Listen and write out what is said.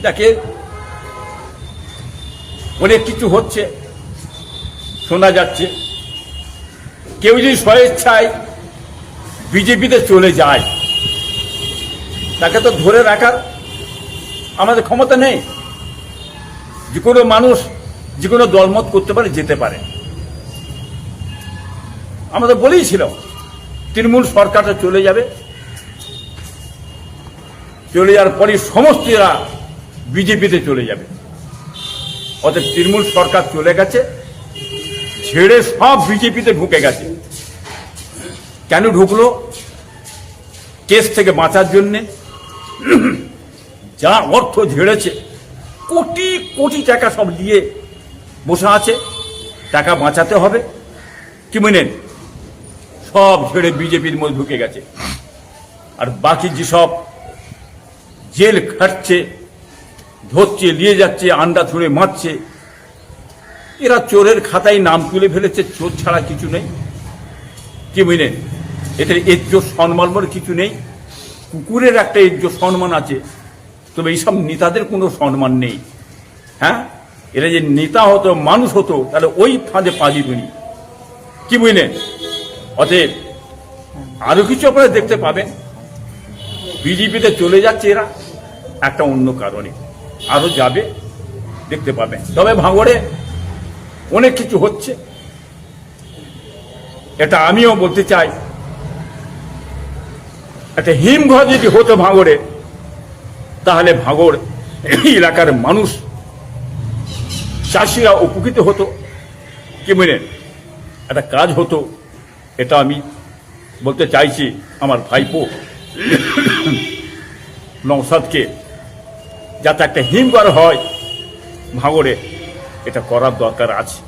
দেখে অনেক কিছু হচ্ছে, শোনা যাচ্ছে। কেউ যদি স্বেচ্ছায় বিজেপিতে চলে যায়, তাকে তো ধরে রাখার আমাদের ক্ষমতা নেই। যে কোনো মানুষ যে কোনো দলমত করতে পারে, যেতে পারে। আমাদের বলেই ছিল তৃণমূল সরকারটা চলে যাবে, চলে যাওয়ার পরে সমস্ত এরা বিজেপিতে চলে যাবে। অতএব তৃণমূল সরকার চলে গেছে, ছেড়ে সব বিজেপিতে ঢুকে গেছে। কেন ঢুকলো? কেস থেকে বাঁচার জন্যে। যা অর্থ ঝেড়েছে, কোটি কোটি টাকা সব দিয়ে বসে আছে, টাকা বাঁচাতে হবে। কি বুঝলেন? সব ছেড়ে বিজেপির মধ্যে ঢুকে গেছে। আর বাকি যেসব জেল খাটছে, ধরছে, নিয়ে যাচ্ছে, আন্ডা ছুঁড়ে মারছে, এরা চোরের খাতায় নাম তুলে ফেলেছে। চোর ছাড়া কিছু নেই। কি বুঝলেন? এদের ইজ্জত সম্মান বলে কিছু নেই। কুকুরের একটা ইজ্জত সম্মান আছে, তবে এইসব নেতাদের কোনো সম্মান নেই। হ্যাঁ, এরা যে নেতা হতো, মানুষ হতো, তাহলে ওই ফাঁদে পা দিবনি। কি বুঝলেন? অতএব আরো কিছু আপনারা দেখতে পাবেন। বিজেপিতে চলে যাচ্ছে এরা একটা অন্য কারণে, আরো যাবে, দেখতে পাবেন। তবে ভাঙড়ে অনেক কিছু হচ্ছে, এটা আমিও বলতে চাই। একটা হিমঘর যদি হতো ভাঙড়ে, তাহলে ভাঙড় এলাকার মানুষ, চাষিরা উপকৃত হতো। কি বুঝলেন? একটা কাজ হতো। এটা আমি বলতে চাইছি আমার ভাইপো নওশাদকে, যাতে একটা হিমঘর হয় ভাঙড়ে, এটা করার দরকার আছে।